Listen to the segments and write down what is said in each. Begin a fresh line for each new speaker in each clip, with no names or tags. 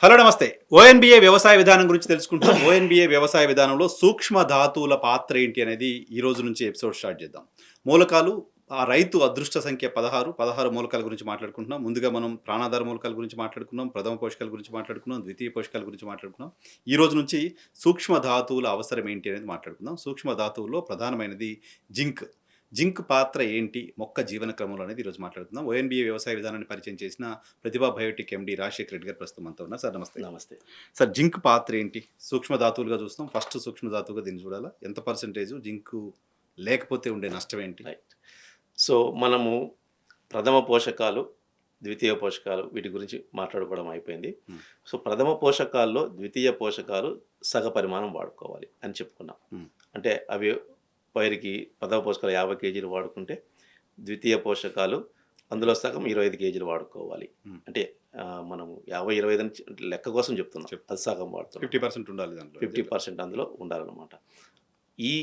Hello నమస్తే. ONBA వ్యవసాయ విధానం గురించి తెలుసుకుంటున్నాం. ఓఎన్బిఏ వ్యవసాయ విధానంలో సూక్ష్మ ధాతువుల పాత్ర ఏంటి అనేది ఈ రోజు నుంచి ఎపిసోడ్ స్టార్ట్ చేద్దాం. మూలకాలు రైతు అదృష్ట సంఖ్య 16 మూలకాల గురించి మాట్లాడుకుంటున్నాం. ముందుగా మనం ప్రాణాధార మూలకాల గురించి మాట్లాడుకున్నాం. ప్రథమ పోషకాల గురించి మాట్లాడుకున్నాం. ద్వితీయ పోషకాల గురించి మాట్లాడుకున్నాం. ఈ రోజు నుంచి సూక్ష్మ ధాతువుల అవసరం ఏంటి అనేది మాట్లాడుకుందాం. సూక్ష్మ ధాతువుల్లో ప్రధానమైనది జింక్. జింక్ పాత్ర ఏంటి మొక్క జీవన క్రమంలో అనేది ఈరోజు మాట్లాడుకుందాం. ఓఎన్బిఏ వ్యవసాయ విధానాన్ని పరిచయం చేసిన ప్రతిభా బయోటెక్ ఎండి రాజశేఖర్ రెడ్డి గారు ప్రస్తుతం మనతో ఉన్నారు. సార్ నమస్తే.
నమస్తే.
సార్ జింక్ పాత్ర ఏంటి? సూక్ష్మ ధాతువులుగా చూస్తాం. ఫస్ట్ సూక్ష్మ ధాతువుగా దీన్ని చూడాలా? ఎంత పర్సెంటేజ్ జింకు లేకపోతే ఉండే నష్టం ఏంటి?
రైట్. సో, మనము ప్రథమ పోషకాలు, ద్వితీయ పోషకాలు వీటి గురించి మాట్లాడుకోవడం అయిపోయింది. సో, ప్రథమ పోషకాల్లో ద్వితీయ పోషకాలు సగ పరిమాణం వాడుకోవాలి అని చెప్పుకున్నాం. అంటే అవి పైరుకి ప్రథమ పోషకాలు 50 కేజీలు వాడుకుంటే, ద్వితీయ పోషకాలు అందులో సగం 25 కేజీలు వాడుకోవాలి. అంటే మనము 50-25 నుంచి లెక్క కోసం చెప్తున్నాం. అది సగం వాడుతున్నాం.
50% ఉండాలి దాంట్లో.
50% అందులో ఉండాలన్నమాట. ఈ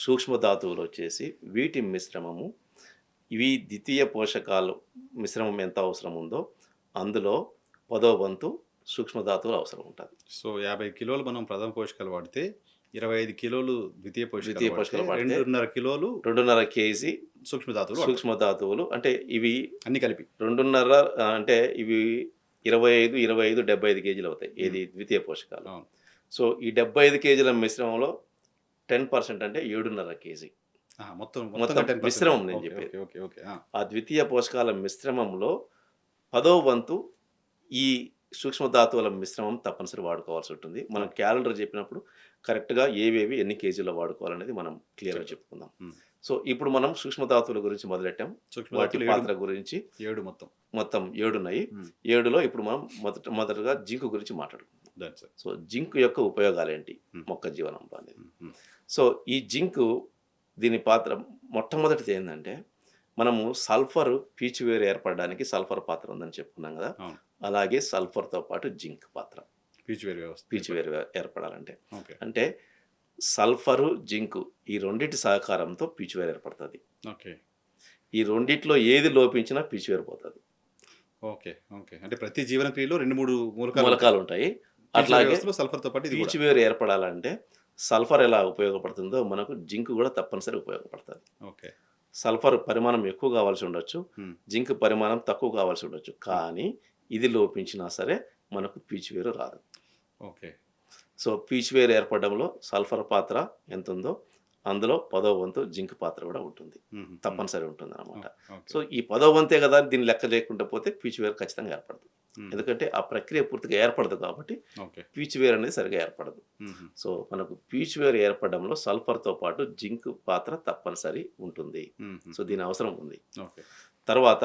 సూక్ష్మ ధాతువులు వచ్చేసి వీటి మిశ్రమము, ఇవి ద్వితీయ పోషకాలు మిశ్రమం ఎంత అవసరం ఉందో అందులో 10వ వంతు సూక్ష్మ ధాతువులు అవసరం ఉంటుంది.
సో 50 కిలోలు మనం ప్రథమ పోషకాలు వాడితే 25 కిలోలు ద్వితీయ పోషకాలు వాడితే 2.5 కిలోలు
2.5 కేజీ
సూక్ష్మ ధాతువులు
అంటే ఇవి
అన్ని కలిపి
2.5 అంటే ఇవి 25, 75 కేజీలు అవుతాయి. ఏది ద్వితీయ పోషకాలు. సో ఈ 75 కేజీల మిశ్రమంలో 10% అంటే 7.5 కేజీ
మొత్తం
మిశ్రమం నేను చెప్పేది. ఆ ద్వితీయ పోషకాల మిశ్రమంలో 10వ వంతు ఈ సూక్ష్మ ధాతువుల మిశ్రమం తప్పనిసరి వాడుకోవాల్సి ఉంటుంది. మనం క్యాలెండర్ చెప్పినప్పుడు కరెక్ట్గా ఏవేవి ఎన్ని కేజీలో వాడుకోవాలనేది మనం క్లియర్గా చెప్పుకుందాం. సో ఇప్పుడు మనం సూక్ష్మ ధాతువుల గురించి మొదలెట్టాం. వాటి పాత్ర గురించి
7
మొత్తం 7 ఉన్నాయి. 7లో ఇప్పుడు మనం మొదటగా జింక్ గురించి మాట్లాడుకుందాం. సో జింక్ యొక్క ఉపయోగాలు ఏంటి మొక్క జీవనంలో అనేది. సో ఈ జింక్ దీని పాత్ర మొట్టమొదటిది ఏంటంటే, మనము సల్ఫర్ పీచువేరు ఏర్పడడానికి సల్ఫర్ పాత్ర ఉందని చెప్పుకున్నాం కదా. అలాగే సల్ఫర్తో పాటు జింక్ పాత్ర పీచువేరు ఏర్పడాలంటే అంటే సల్ఫరు జింకు ఈ రెండింటి సహకారంతో పీచువేరు ఏర్పడుతుంది. ఈ రెండిట్లో ఏది లోపించినా పీచువేరు పోతుంది.
అంటే ప్రతి జీవన క్రియలో 2-3
మూలకాలు ఉంటాయి. అట్లాగే
సల్ఫర్తో పాటు
పీచువేరు ఏర్పడాలంటే సల్ఫర్ ఎలా ఉపయోగపడుతుందో మనకు జింక్ కూడా తప్పనిసరి ఉపయోగపడుతుంది. సల్ఫర్ పరిమాణం ఎక్కువ కావాల్సి ఉండొచ్చు, జింక్ పరిమాణం తక్కువ కావాల్సి ఉండొచ్చు. కానీ ఇది లోపించినా సరే మనకు పీచువేరు రాదు. సో పీచువేరు ఏర్పడడంలో సల్ఫర్ పాత్ర ఎంత ఉందో అందులో 10వ వంతు జింక్ పాత్ర కూడా ఉంటుంది, తప్పనిసరి ఉంటుంది అనమాట. సో ఈ 10వ వంతే కదా దీన్ని లెక్క లేకుండా పోతే పీచువేరు ఖచ్చితంగా ఏర్పడదు. ఎందుకంటే ఆ ప్రక్రియ పూర్తిగా ఏర్పడదు కాబట్టి పీచువేరు అనేది సరిగా ఏర్పడదు. సో మనకు పీచువేరు ఏర్పడడంలో సల్ఫర్తో పాటు జింక్ పాత్ర తప్పనిసరి ఉంటుంది. సో దీని అవసరం ఉంది. తర్వాత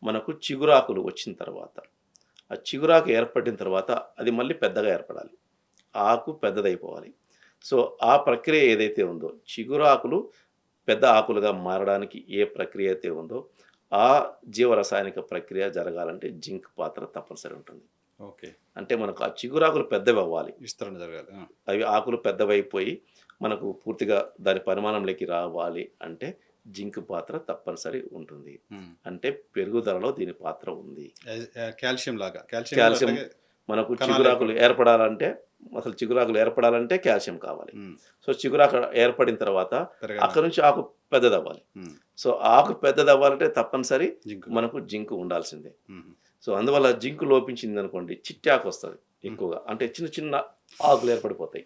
మనకు చిగురాకులు వచ్చిన తర్వాత, ఆ చిగురాకు ఏర్పడిన తర్వాత అది మళ్ళీ పెద్దగా ఏర్పడాలి, ఆకు పెద్దదైపోవాలి. సో ఆ ప్రక్రియ ఏదైతే ఉందో, చిగురాకులు పెద్ద ఆకులుగా మారడానికి ఏ ప్రక్రియ అయితే ఉందో ఆ జీవరసాయనిక ప్రక్రియ జరగాలంటే జింక్ పాత్ర తప్పనిసరి ఉంటుంది. అంటే మనకు ఆ చిగురాకులు పెద్దవి అవ్వాలి,
విస్తరణ జరగాలి.
అవి ఆకులు పెద్దవైపోయి మనకు పూర్తిగా దాని పరిమాణంలోకి రావాలి అంటే జింక్ పాత్ర తప్పనిసరి ఉంటుంది. అంటే పెరుగుదలలో దీని పాత్ర ఉంది.
కాల్షియం
మనకు చిగురాకులు ఏర్పడాలంటే, అసలు చిగురాకులు ఏర్పడాలంటే కాల్షియం కావాలి. సో చిగురాకు ఏర్పడిన తర్వాత అక్కడ నుంచి ఆకు పెద్దదవ్వాలి. సో ఆకు పెద్దదవ్వాలంటే తప్పనిసరి మనకు జింక్ ఉండాల్సిందే. సో అందువల్ల జింక్ లోపించింది అనుకోండి, చిట్టాకు వస్తుంది ఎక్కువగా, అంటే చిన్న చిన్న ఆకులు ఏర్పడిపోతాయి.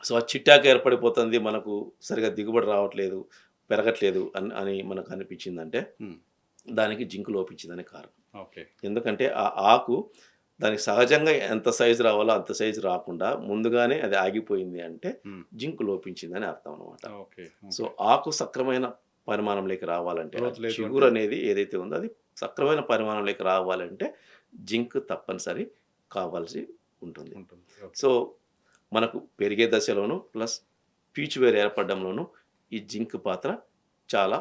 సో ఆ చిట్టాకు ఏర్పడిపోతుంది, మనకు సరిగా దిగుబడి రావట్లేదు, పెరగట్లేదు అని మనకు అనిపించిందంటే దానికి జింక్ లోపించిందని కారణం. ఎందుకంటే ఆ ఆకు దానికి సహజంగా ఎంత సైజు రావాలో అంత సైజు రాకుండా ముందుగానే అది ఆగిపోయింది అంటే జింక్ లోపించిందని అర్థం అనమాట. సో ఆకు సక్రమైన పరిమాణంలోకి రావాలంటే, చిగురు అనేది ఏదైతే ఉందో అది సక్రమైన పరిమాణంలోకి రావాలంటే జింక్ తప్పనిసరి కావాల్సి ఉంటుంది. సో మనకు పెరిగే దశలోను ప్లస్ పీచువేరు ఏర్పడడంలోనూ ఈ జింక్ పాత్ర చాలా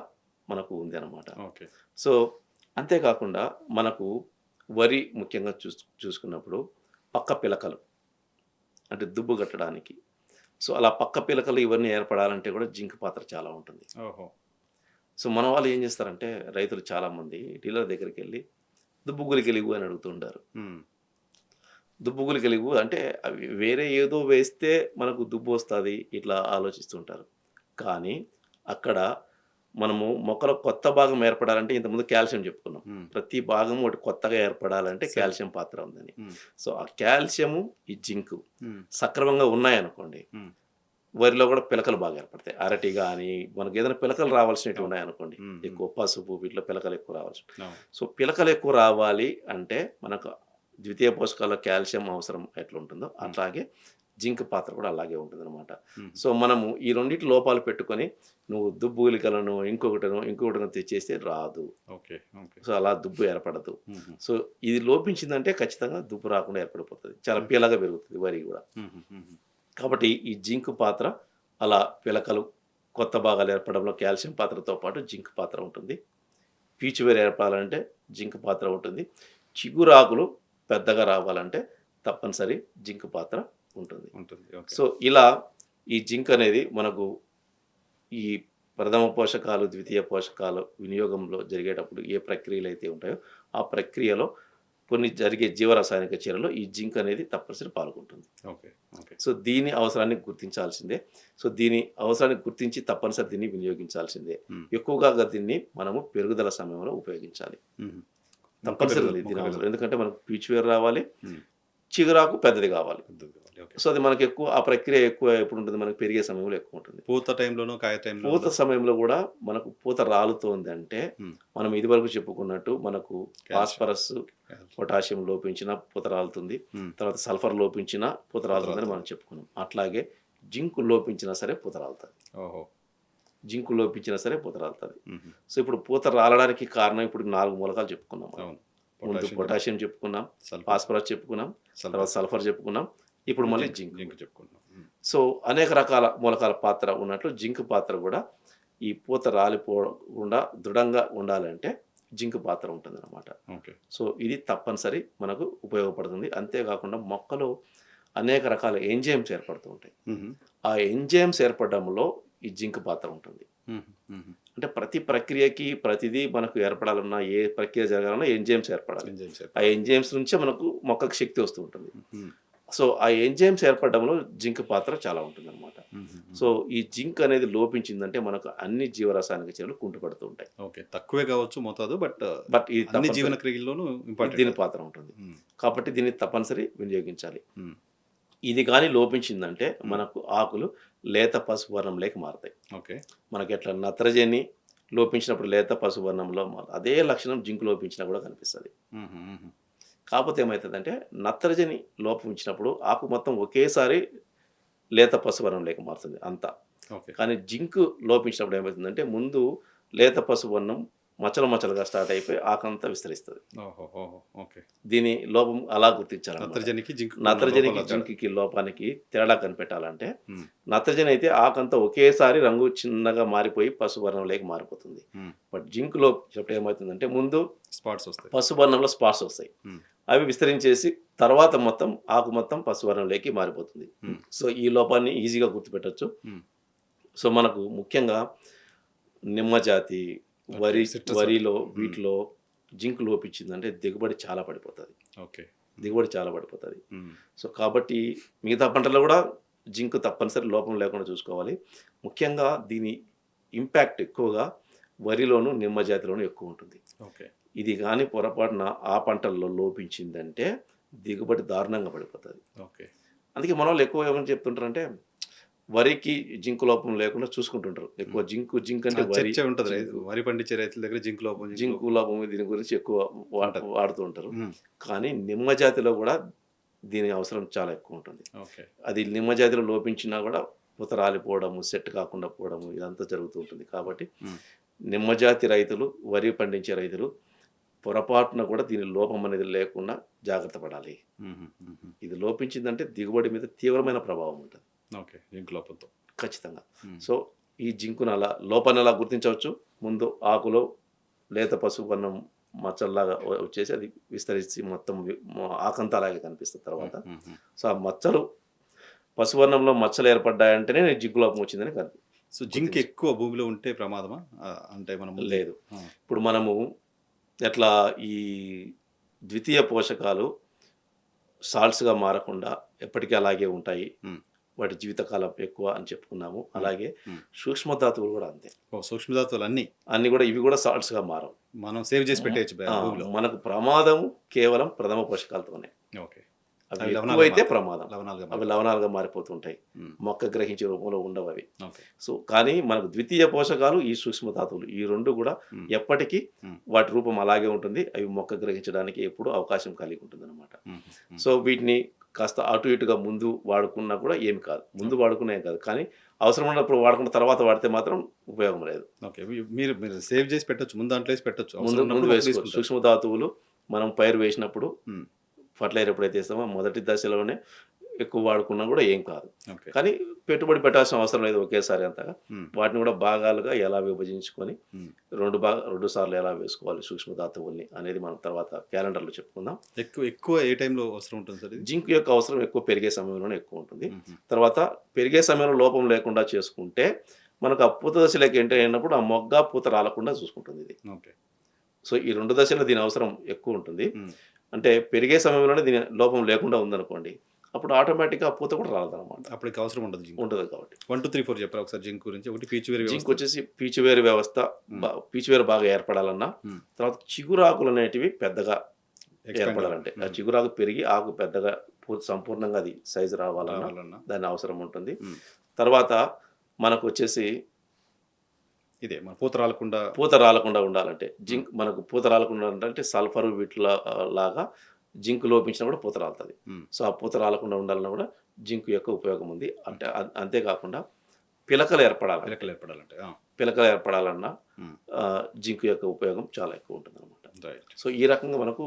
మనకు ఉంది అన్నమాట. సో అంతేకాకుండా మనకు వరి ముఖ్యంగా చూసుకున్నప్పుడు పక్క పిలకలు అంటే దుబ్బు కట్టడానికి, సో అలా పక్క పిలకలు ఇవన్నీ ఏర్పడాలంటే కూడా జింక్ పాత్ర చాలా ఉంటుంది. సో మన వాళ్ళు ఏం చేస్తారంటే, రైతులు చాలామంది డీలర్ దగ్గరికి వెళ్ళి దుబ్బు గుళికలు ఇవ్వు అని అడుగుతుంటారు. దుబ్బు గుళికలు అంటే అవి వేరే ఏదో వేస్తే మనకు దుబ్బు వస్తది ఇట్లా ఆలోచిస్తుంటారు. కానీ అక్కడ మనము మొక్కలో కొత్త భాగం ఏర్పడాలంటే ఇంతకుముందు కాల్షియం చెప్పుకున్నాం.
హ్మ్.
ప్రతి భాగం ఒకటి కొత్తగా ఏర్పడాలంటే
సరే.
కాల్షియం పాత్ర ఉందని.
హ్మ్.
సో, ఆ కాల్షియము, ఈ జింకు
హ్మ్.
సక్రమంగా ఉన్నాయనుకోండి,
హ్మ్.
వరిలో కూడా పిలకలు బాగా ఏర్పడతాయి. అరటి గాని, మనకేదైనా పిలకలు రావాల్సినవి
అవును.
ఉన్నాయనుకోండి,
హ్మ్. హ్మ్.
ఎక్కువ పసుపు వీటిలో పిలకలు ఎక్కువ రావాల్సి.
అవును.
సో, పిలకలు ఎక్కువ రావాలి అంటే మనకు ద్వితీయ పోషకాల్లో కాల్షియం అవసరం ఎట్లుంటుందో
హ్మ్.
అట్లాగే జింక్ పాత్ర కూడా అలాగే ఉంటుందనమాట.
హ్మ్.
సో, మనము ఈ రెండిటి లోపాలు పెట్టుకొని నువ్వు దుబ్బు గుళికలను ఇంకొకటనో తెచ్చేస్తే రాదు.
ఓకే. ఓకే.
సో, అలా దుబ్బు ఏర్పడదు.
హుహు.
సో, ఇది లోపించిందంటే ఖచ్చితంగా దుబ్బు రాకుండా ఏర్పడిపోతది. చాలా
హ్మ్.
పీలగా పెరుగుతది వరి గూడా.
హుహు. హుహు.
కాబట్టి ఈ జింక్ పాత్ర అలా పిలకలు, కొత్త భాగాలు ఏర్పడంలో కాల్షియం పాత్రతో పాటు జింక్ పాత్ర ఉంటుంది. పీచు వేరు ఏర్పడాలంటే జింక్ పాత్ర ఉంటుంది. చిగురాకులు పెద్దగా రావాలంటే తప్పనిసరి జింక్ పాత్ర ఉంటుంది.
ఉంటుంది. ఓకే.
సో, ఇలా ఈ జింక్ అనేది మనకు ఈ ప్రథమ పోషకాలు, ద్వితీయ పోషకాలు వినియోగంలో జరిగేటప్పుడు ఏ ప్రక్రియలైతే ఉంటాయో, ఆ ప్రక్రియలో కొన్ని జరిగే జీవరసాయనిక చర్యలో ఈ జింక్ అనేది తప్పనిసరి పాల్గొంటుంది.
ఓకే. ఓకే.
సో, దీని అవసరాన్ని గుర్తించాల్సిందే. సో, దీని అవసరాన్ని గుర్తించి తప్పనిసరి దీన్ని వినియోగించాల్సిందే.
హ్మ్.
ఎక్కువగా దీన్ని మనము పెరుగుదల సమయంలో ఉపయోగించాలి.
హుహు.
తప్పనిసరి
మొక్క
దీని అవసరం.
పెరుగుదల.
ఎందుకంటే మనకు పీచు వేరు రావాలి,
హ్మ్.
చిగురాకు పెద్దది కావాలి.
పెద్దది కావాలి. ఓకే.
సో, అది మనకు ఎక్కువ ఆ ప్రక్రియ ఎక్కువ ఎప్పుడుంటుంది? మనకు పెరిగే సమయంలో ఎక్కువుంటుంది.
పూత టైంలోనో, కాయ టైంలో
పూత
ఉండదా?
సమయంలో గూడా మనకు పూత రాలుతోందంటే,
హ్మ్.
మనం ఇదివరకు చెప్పుకున్నట్టు మనకు
కాల్షియం.
Phosphorus,
calcium.
పొటాషియం లోపించినా పూత రాలుతుంది.
హ్మ్.
తర్వాత సల్ఫర్ లోపించినా పూత రాలుతుందని మనం
రాలుతుంది.
చెప్పుకున్నాం. అట్లాగే జింక్ లోపించినా సరే పూత రాలుతది.
ఓహో!
జింక్ లోపించినా సరే పూత రాలుతది.
హుహు.
సో, ఇప్పుడు పూత రాలడానికి కారణం ఇప్పుడు 4 మూలకాలు చెప్పుకున్నాం మనం.
అవును.
ముందు పొటాషియం చెప్పుకున్నాం,
సల్ఫర్.
ఫాస్ఫరస్ చెప్పుకున్నాం, తర్వాత సల్ఫర్ చెప్పుకున్నాం, ఇప్పుడు మళ్ళీ జింక్.
జింక్ చెప్పుకుంటున్నాం. హ్మ్.
సో, అనేక రకాల మూలకాల పాత్ర ఉన్నట్లు జింక్ పాత్ర గూడా ఈ పూత రాలిపోకుండా దృఢంగా ఉండాలంటే జింక్ పాత్ర ఉంటుందన్నమాట.
ఓకే.
సో, ఇది తప్పనిసరి మనకు ఉపయోగపడుతుంది. అంతేకాకుండా మొక్కలో అనేక రకాల ఎంజైమ్స్ ఏర్పడుతూ ఉంటాయి.
హుహు.
ఆ ఎంజైమ్స్ ఏర్పడడంలో ఈ జింక్ పాత్ర ఉంటుంది.
హుహు. హుహు.
అంటే ప్రతి ప్రక్రియకి ప్రతిదీ మనకు ఏర్పడాలన్నా, ఏ ప్రక్రియ జరగాలన్నా ఎంజైమ్స్ ఏర్పడాలి.
ఎంజైమ్స్
ఆ ఎంజైమ్స్ నుంచే మనకు మొక్కకు శక్తి వస్తూ ఉంటుంది.
హ్మ్.
సో, ఆ ఎంజైమ్స్ ఏర్పడడంలో జింక్ పాత్ర చాలా ఉంటుందన్నమాట.
హుహు.
సో, ఈ జింక్ అనేది లోపించిందంటే మనకు అన్ని జీవరసాయనిక చర్యలు కుంటుపడుతూ ఉంటాయి.
ఓకే. తక్కువే కావచ్చు మోతాదు. బట్
బట్ ఇది
అన్ని
తప్పనిసరి
జీవన క్రియల్లోనూ ఇంపార్టెంట్
దీని
అది.
పాత్ర ఉంటుంది.
హ్మ్.
కాబట్టి దీన్ని తప్పనిసరి వినియోగించాలి.
హ్మ్.
ఇది గాని లోపించిందంటే మనకు ఆకులు లేత పసుపు వర్ణంలోకి మారతాయి.
ఓకే.
మనకెట్లా నత్రజని లోపించినప్పుడు లేత పసుపు వర్ణంలో అదే లక్షణం జింక్ లోపించినా కూడా కనిపిస్తది.
హుహు. హుహు.
కాపోతే ఏమైతదంటే నత్రజని లోపించినప్పుడు ఆకు మొత్తం ఒకేసారి లేత పసుపు వర్ణంలోకి మారుతుంది అంతా.
ఓకే.
కానీ జింక్ లోపించినప్పుడు ఏమవుతుందంటే ముందు లేత పసుపు వర్ణం మచ్చలు మచ్చలుగా స్టార్ట్ అయిపోయి ఆకంతా విస్తరిస్తది.
ఓహో! ఓహో! ఓకే.
దీని లోపం అలా గుర్తించాలన్నమాట.
నత్రజనికి జింక్
నత్రజనికి, జింక్‌కి లోపానికి తేడా కనిపెట్టాలంటే
హ్మ్.
నత్రజని అయితే ఆకంతా ఒకేసారి రంగు చిన్నగా మారిపోయి పసుపు వర్ణంలోకి మారిపోతుంది.
హ్మ్.
బట్ జింక్ లోపించినప్పుడు ఏమవుతుందంటే ముందు
స్పాట్స్ వస్తాయి.
పసుపు వర్ణంలో స్పాట్స్ వస్తాయి.
హ్మ్.
అవి విస్తరించేసి తర్వాత మొత్తం ఆకు మొత్తం పసుపు వర్ణంలోకి మారిపోతుంది.
హ్మ్.
సో, ఈ లోపాన్ని ఈజీగా గుర్తుపెట్టొచ్చు.
హ్మ్.
సో, మనకు ముఖ్యంగా నిమ్మ జాతి,
ఓకే. సిట్రస్
వరిలో
హ్మ్.
వీటిలో జింక్ లోపించిందంటే దిగుబడి చాలా పడిపోతది.
ఓకే.
దిగుబడి చాలా పడిపోతది.
హ్మ్.
సో, కాబట్టి మిగతా పంటల్లో గూడా జింక్ తప్పనిసరి లోపం లేకుండా చూసుకోవాలి. ముఖ్యంగా దీని ఇంపాక్ట్ ఎక్కువగా వరిలోను, నిమ్మ జాతిలోను ఎక్కువుంటుంది.
ఓకే.
ఇది గాని పొరపాటున ఆ పంటల్లో లోపించిందంటే దిగుబడి దారుణంగా పడిపోతది.
ఓకే.
అందుకే మనోళ్ళు ఎక్కువ ఏమని చెప్తుంటారంటే వరికి జింక్ లోపం లేకుండా చూసుకుంటుంటారు. ఎక్కువ జింక్ అంటే వరి,
చర్చ ఉంటది.
జింక్,
వరి పండించే రైతుల దగ్గర జింక్ లోపం
జింక్ లోపం దీని గురించి ఎక్కువ
ఉంటది.
వాడుతూ ఉంటారు.
హ్మ్.
కానీ నిమ్మ జాతిలో గూడా దీని అవసరం చాలా ఎక్కువుంటుంది.
ఓకే.
అది నిమ్మ జాతిలో లోపించినా గూడా పూత రాలిపోవడము, సెట్ కాకుండా పోవడము ఇదంతా జరుగుతూ ఉంటుంది. కాబట్టి
హ్మ్.
నిమ్మ జాతి రైతులు, వరి పండించే రైతులు పొరపాటున కూడా దీని లోపం అనేది లేకుండా జాగ్రత్త పడాలి.
హుహు. హుహు.
ఇది లోపించిందంటే దిగుబడి మీద తీవ్రమైన ప్రభావం ఉంటది.
ఓకే. జింక్ లోపంతో.
ఖచ్చితంగా.
హ్మ్.
సో, ఈ జింకును లోపాన్ని అలా గుర్తించవచ్చు. ముందు ఆకులో లేత పసుపు వర్ణం మచ్చల్లాగా వచ్చేసి అది విస్తరించి మొత్తం ఆకంతా అలాగే కనిపిస్తది తర్వాత.
హుహు.
సో, ఆ మచ్చలు పసుపు వర్ణంలో మచ్చలు ఏర్పడ్డాయంటేనే జింకు లోపం వచ్చిందని
సో, జింక్ ఎక్కువ భూమిలో ఉంటే ప్రమాదమా? అంటే మనం
లేదు.
ఆ!
ఇప్పుడు మనము ఎట్లా ఈ ద్వితీయ పోషకాలు సాల్ట్స్గా మారకుండా ఎప్పటికీ అలాగే ఉంటాయి.
ఉమ్.
వాటి జీవితకాలం ఎక్కువ అని చెప్పుకున్నాము. అలాగే
ఉమ్.
సూక్ష్మధాతువులు కూడా అంతే.
సూక్ష్మధాతువులు
అన్ని కూడా ఇవి కూడా సాల్ట్స్గా మారవు.
మనం సేవ్ చేసి పెట్టేయచ్చు భూమిలో.
మనకు ప్రమాదము కేవలం ప్రథమ పోషకాలతోనే.
ఓకే.
అవి
అవి లవణాలుగా
ఎక్కువైతే
మారుతాయి.
ప్రమాదం.
లవణాలుగా
అవి లవణాలుగా మారిపోతుంటాయి.
ఉమ్.
మొక్క గ్రహించే రూపంలో ఉండవు అవి.
ఓకే.
సో కానీ మనకు ద్వితీయ పోషకాలు ఈ సూక్ష్మధాతువులు ఈ రెండు కూడా
ఉమ్.
ఎప్పటికీ
ఉమ్.
వాటి రూపం అలాగే ఉంటుంది. అవి మొక్క గ్రహించడానికి ఎప్పుడు అవకాశం కలిగి ఉంటుంది అనమాట.
ఉమ్. ఉమ్.
సో వీటిని కాస్త అటు ఇటుగా ముందు వాడుకున్నా కూడా ఏమి కాదు. ముందు వాడుకునే కాదు, కానీ అవసరం ఉన్నప్పుడు వాడుకున్న తర్వాత వాడితే మాత్రం ఉపయోగం లేదు.
ఓకే. మీరు మీరు సేవ్ చేసి పెట్టొచ్చు, ముందు దాంట్లో వేసి పెట్టొచ్చు. అవసరం
ముందు
ఉన్నప్పుడు
వేసుకోవచ్చు.
తీసుకుంటారు.
సూక్ష్మధాతువులు మనం పైరు వేసినప్పుడు
ఉమ్.
ఫర్టిలైజర్ ఎప్పుడైతే ఇస్తామో మొదటి దశలోనే ఎక్కువ వాడుకున్నా కూడా ఏం కాదు.
ఓకే.
కానీ పెట్టుబడి పెట్టాల్సిన అవసరం లేదు ఒకేసారి అంతగా.
ఉమ్.
వాటిని కూడా భాగాలుగా ఎలా విభజించుకొని
ఉమ్.
రెండు సార్లు ఎలా వేసుకోవాలి సూక్ష్మధాతువుల్ని అనేది మనం తర్వాత క్యాలెండర్లో చెప్పుకుందాం.
ఎక్కువ ఏ టైంలో అవసరం ఉంటుంది సార్ ఇది?
జింక్ యొక్క అవసరం ఎక్కువ పెరిగే సమయంలోనే ఎక్కువ ఉంటుంది.
ఉమ్.
తర్వాత పెరిగే సమయంలో లోపం లేకుండా చేసుకుంటే మనకు ఆ పూత దశలోకి ఎంటర్ అయినప్పుడు ఆ మొగ్గ పూత రాలకుండా చూసుకుంటుంది ఇది.
ఓకే.
సో ఈ రెండు దశల్లో దీని అవసరం ఎక్కువ ఉంటుంది.
ఉమ్.
అంటే పెరిగే సమయంలోనే దీని లోపం లేకుండా ఉందనుకోండి, అప్పుడు ఆటోమేటిక్గా ఆ పూత కూడా రాలదన్నమాట.
అప్పటికి అవసరం ఉండదు జింక్.
ఉంటుంది కాబట్టి
1 2 3 4 చెప్పరా ఒకసారి జింక్ గురించి. ఒకటి పీచువేరి
జింక్
వ్యవస్థ.
వచ్చేసి పీచువేరు వ్యవస్థ. పీచువేరు బాగా ఏర్పడాలన్నా,
ఉమ్.
తర్వాత చిగురాకులు అనేటివి పెద్దగా
Expand
ఏర్పడాలంటే ఆ
ఉమ్.
చిగురాకు పెరిగి ఆకు పెద్దగా సంపూర్ణంగా అది సైజు రావాలన్నా
రావాలన్నా.
దాని అవసరం ఉంటుంది.
ఉమ్.
తర్వాత మనకు వచ్చేసి
ఇదే మన పూత రాలకుండా.
పూత రాలకుండా ఉండాలంటే జింక్ మనకు పూత రాలకుండా ఉండాలంటే సల్ఫర్ వీటిలా లాగా జింక్ లోపించినా కూడా పూత రాలుతుంది.
ఉమ్.
సో ఆ పూత రాలకుండా ఉండాలన్నా కూడా జింక్ యొక్క ఉపయోగం ఉంది. అంటే అంతేకాకుండా పిలకలు ఏర్పడాలి.
పిలకలు ఏర్పడాలంటే.
పిలకలు ఏర్పడాలన్నా
ఉమ్.
జింక్ యొక్క ఉపయోగం చాలా ఎక్కువ ఉంటుంది అనమాట.
రైట్.
సో ఈ రకంగా మనకు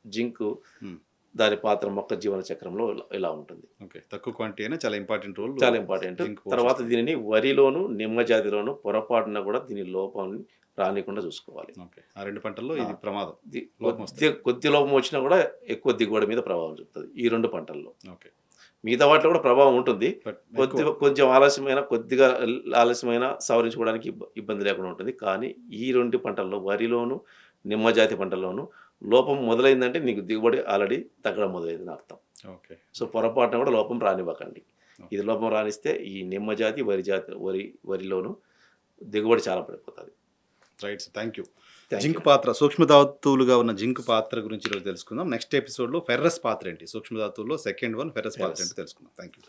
జింక్
ఉమ్.
దాని పాత్ర మొక్క జీవన చక్రంలో ఇలా ఉంటుంది.
ఓకే. తక్కువ క్వాంటిటీ అయినా చాలా ఇంపార్టెంట్ రోల్.
చాలా ఇంపార్టెంట్. తర్వాత దీనిని వరిలోను నిమ్మ జాతిలోను పొరపాటున కూడా దీని లోపాన్ని రానికుండా చూసుకోవాలి.
ఓకే. ఆ రెండు పంటల్లో ఇది ప్రమాదం. లోపం
కొద్ది లోపం వచ్చినా కూడా ఎక్కువ దిగుబడి మీద ప్రభావం చూపుతుంది ఈ రెండు పంటల్లో.
ఓకే.
మిగతా వాటిలో కూడా ప్రభావం ఉంటుంది.
బట్
కొంచెం కొద్దిగా ఆలస్యమైన సవరించుకోవడానికి ఇబ్బంది లేకుండా ఉంటుంది. కానీ ఈ రెండు పంటల్లో వరిలోను నిమ్మ జాతి పంటల్లోనూ లోపం మొదలైందంటే నీకు దిగుబడి ఆల్రెడీ తగ్గడం మొదలైందని అర్థం.
ఓకే.
సో పొరపాటున కూడా లోపం రానివ్వకండి. ఇది లోపం రానిస్తే ఈ నిమ్మ జాతి వరిలోను దిగుబడి చాలా పడిపోతుంది.
Right. Thank you.
Thank
zinc
you.
పాత్ర, సూక్ష్మధాతువులుగా ఉన్న జింక్ పాత్ర గురించి ఈరోజు తెలుసుకుందాం. నెక్స్ట్ ఎపిసోడ్లో ఫెర్రస్ పాత్ర ఏంటి, సూక్ష్మధాతువుల్లో సెకండ్ వన్ ఫెర్రస్ పాత్ర
Ferrous.
ఏంటి తెలుసుకుందాం. Thank you.